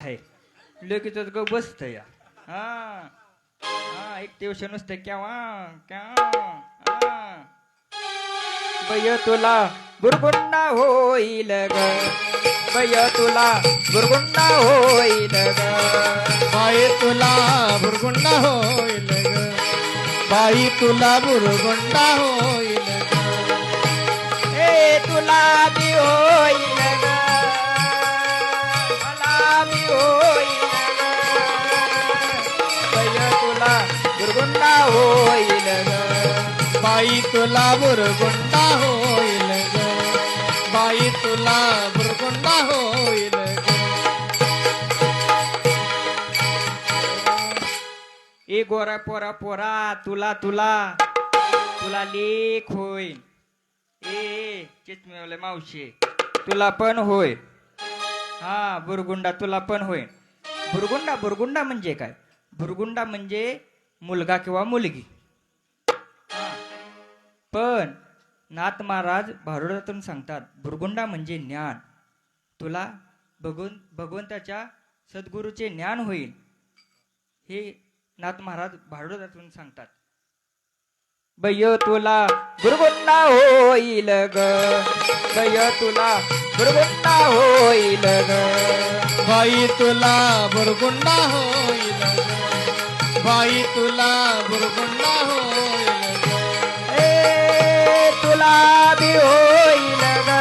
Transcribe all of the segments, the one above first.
आहे लगेच ग बसत या हा हा एक दिवस नुसतं केव्हा केव्हा बय तुला बुरगुंडा होईल ग बय तुला बुरगुंडा होईल ग बाई तुला बुरगुंडा होईल ग बाई तुला बुरगुंडा होईल ग ए तुला बी होईल ग मला बी होईल ग बय तुला बुरगुंडा होईल ग बाई तुला बुरगुंडा होईल ग बाई तुला बुरगुंडा होईल ग ए गोरा पोरा पोरा तुला तुला तुला लेख होय ए चिचमेवले मावशे तुला पण होय हा बुरगुंडा तुला पण होय बुरगुंडा बुरगुंडा म्हणजे काय बुरगुंडा म्हणजे मुलगा किंवा मुलगी हा. पण नाथ महाराज भारुडातून सांगतात बुरगुंडा म्हणजे ज्ञान तुला भगवंताच्या सद्गुरूचे ज्ञान होईल हे नाथ महाराज भारुडातून सांगतात बय तुला बुरगुंडा होईल ग बय तुला बुरगुंडा होईल ग बाई तुला बुरगुंडा होईल ग बाई तुला बुरगुंडा होईल ग ए तुला बी होईल ग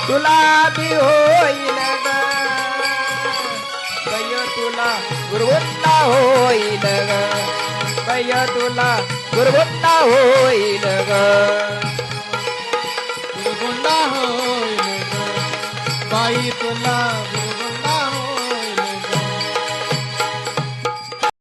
तुला बी होईल ग बय तुला बुरगुंडा होईल ग बय तुला बुरगुंडा होईल ग बुरगुंडा होईल ग बाई तुला